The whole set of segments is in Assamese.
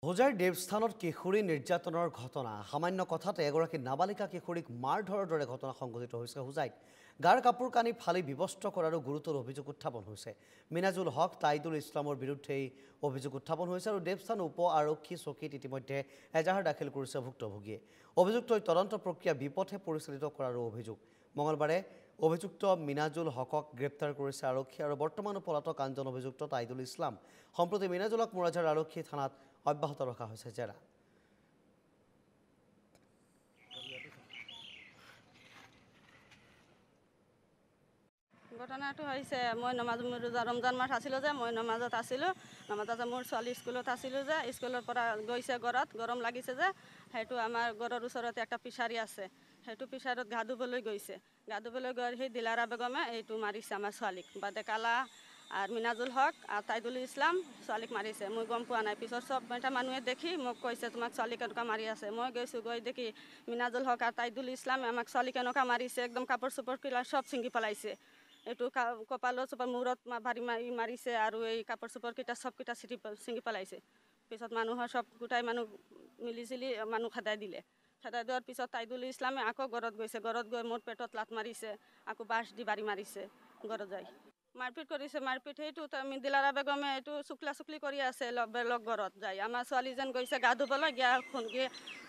হোজাইৰ দেৱস্থানত কিশোৰী নিৰ্যাতনৰ ঘটনা সামান্য কথাতে এগৰাকী নাবালিকা কিশোৰীক মাৰধৰৰ দৰে ঘটনা সংঘটিত হৈছে হোজাইত। গাৰ কাপোৰ কানি ফালি বিবস্ত্ৰ কৰাৰো গুৰুতৰ অভিযোগ উত্থাপন হৈছে। মিনাজুল হক তাইদুল ইছলামৰ বিৰুদ্ধে এই অভিযোগ উত্থাপন হৈছে আৰু দেৱস্থান উপ আৰক্ষী চকীত ইতিমধ্যে এজাহাৰ দাখিল কৰিছে ভুক্তভোগীয়ে। অভিযুক্তই তদন্ত প্ৰক্ৰিয়া বিপথে পৰিচালিত কৰাৰো অভিযোগ। মঙলবাৰে অভিযুক্ত মিনাজুল হকক গ্ৰেপ্তাৰ কৰিছে আৰক্ষী আৰু বৰ্তমানো পলাতক আনজন অভিযুক্ত তাইদুল ইছলাম। সম্প্ৰতি মিনাজুলক মোৰাঝাৰ আৰক্ষী থানাত অব্যাহত ৰখা হৈছে জেৰা। ঘটনাটো হৈছে মই ৰমজান মাহ আছিলোঁ যে মই নমাজত আছিলোঁ। নমাজত মোৰ ছোৱালী স্কুলত আছিলোঁ যে স্কুলৰ পৰা গৈছে ঘৰত গৰম লাগিছে যে সেইটো আমাৰ ঘৰৰ ওচৰতে একটা ফিচাৰী আছে। সেইটো ফিচাৰত গা ধুবলৈ গৈছে। গা ধুবলৈ গৈ সেই দিলাৰা বেগমে এইটো মাৰিছে আমাৰ ছোৱালীক। বাদে কালা আৰু মিনাজুল হক আৰু তাইদুল ইছলাম ছোৱালীক মাৰিছে। মই গম পোৱা নাই। পিছত চব এটা মানুহে দেখি মোক কৈছে তোমাক ছোৱালী কেনেকুৱা মাৰি আছে। মই গৈছোঁ গৈ দেখি মিনাজুল হক আৰু তাইদুল ইছলামে আমাক ছোৱালী কেনেকুৱা মাৰিছে। একদম কাপোৰ চোপৰ কিলা চব ছিঙি পেলাইছে। এইটো কপালৰ চোপাৰ মূৰত ভাৰি মাৰিছে আৰু এই কাপোৰ চোপৰকেইটা চবকেইটা ছিঙি পেলাইছে। পিছত মানুহৰ চব গোটাই মানুহ মিলি চিলি মানুহ খেদাই দিলে। খেদাই দিয়াৰ পিছত তাইদুল ইছলামে আকৌ ঘৰত গৈছে। ঘৰত গৈ মোৰ পেটত লাত মাৰিছে, আকৌ বাঁহ দি বাঢ়ি মাৰিছে ঘৰত যাই। মাৰপিট কৰিছে। মাৰপিট সেইটো দিলাৰা বেগমে এইটো চুকলি কৰি আছে বেলেগ ঘৰত যাই। আমাৰ ছোৱালী যেন গৈছে গা ধুবলৈ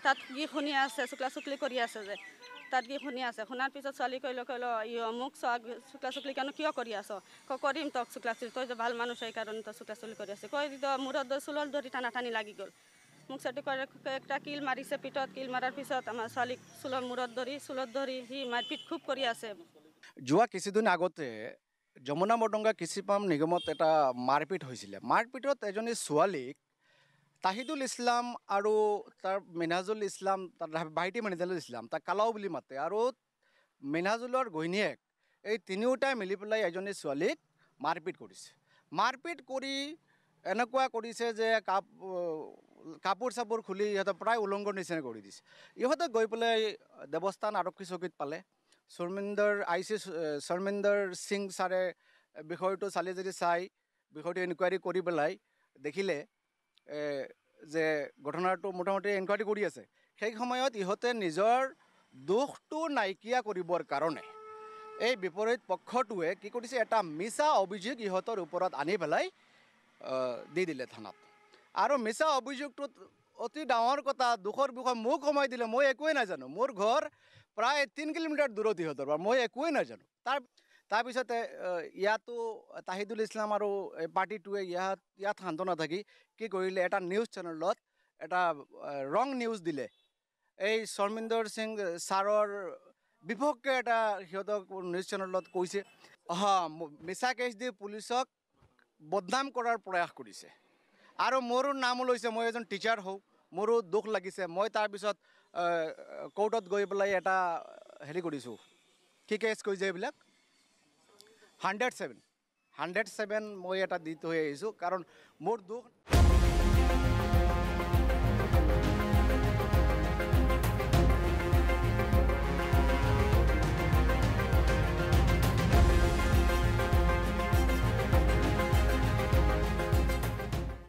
তাত কি শুনি আছে চুকলি কৰি আছে যে তাত কি শুনি আছে। শুনাৰ পিছত ছোৱালী কৈলো মোক চুকলি কিয় কৰি আছ? কৰিম তক চুকলি, তই যে ভাল মানুহ সেইকাৰণে তই চুকলি কৰি আছে। কৈ মূৰত চুলৰ ধৰি টানি লাগি গ'ল। মোক চেটি কৰি একটা কিল মাৰিছে পিঠত। কিল মাৰাৰ পিছত আমাৰ ছোৱালীক চুলত ধৰি সি মাৰপিট খুব কৰি আছে। যোৱা কিছুদিন আগতে যমুনা মৰডঙ্গা কৃষি পাম নিগমত এটা মাৰপিট হৈছিলে। মাৰপিটত এজনী ছোৱালীক তাহিদুল ইছলাম আৰু তাৰ মিনাজুল ইছলাম তাৰ ভাইটি মিনাজুল ইছলাম তাক কালাও বুলি মাতে আৰু মিনাজুলৰ ঘৈণীয়েক এই তিনিওটাই মিলি পেলাই এজনী ছোৱালীক মাৰপিট কৰিছে। মাৰপিট কৰি এনেকুৱা কৰিছে যে কাপোৰ চাপোৰ খুলি ইহঁতে প্ৰায় উলংঘৰ নিচিনা কৰি দিছে। ইহঁতে গৈ পেলাই দেৱস্থান আৰক্ষী চকীত পালে। শৰ্মিন্দৰ সিং ছাৰে বিষয়টো চালি জাৰি চাই বিষয়টো ইনকুৱাৰী কৰি পেলাই দেখিলে যে ঘটনাটো মোটামুটি ইনকুৱাৰী কৰি আছে। সেই সময়ত ইহঁতে নিজৰ দোষটো নাইকিয়া কৰিবৰ কাৰণে এই বিপৰীত পক্ষটোৱে কি কৰিছে, এটা মিছা অভিযোগ ইহঁতৰ ওপৰত আনি পেলাই দি দিলে থানাত। আৰু মিছা অভিযোগটোত অতি ডাঙৰ কথা, দুখৰ বিষয় মোক সোমাই দিলে। মই একোৱেই নাজানো। মোৰ ঘৰ প্ৰায় 3 কিলোমিটাৰ দূৰত ইহঁতৰ পৰা, মই একোৱেই নাজানো। তাৰপিছতে ইয়াতো তাহিদুল ইছলাম আৰু পাৰ্টিটোৱে ইয়াত শান্ত নাথাকি কি কৰিলে, এটা নিউজ চেনেলত এটা ৰং নিউজ দিলে। এই শৰ্মিন্দৰ সিং ছাৰৰ বিপক্ষে এটা সিহঁতক নিউজ চেনেলত কৈছে মিছা কেছ দি পুলিচক বদনাম কৰাৰ প্ৰয়াস কৰিছে। আৰু মোৰো নামো লৈছে। মই এজন টিচাৰ হওঁ, মোৰো দুখ লাগিছে। মই তাৰপিছত কোৰ্টত গৈ পেলাই এটা হেৰি কৰিছোঁ। কি কেছ কৈছে এইবিলাক 107 মই এটা দি থৈ আহিছোঁ, কাৰণ মোৰ দুখ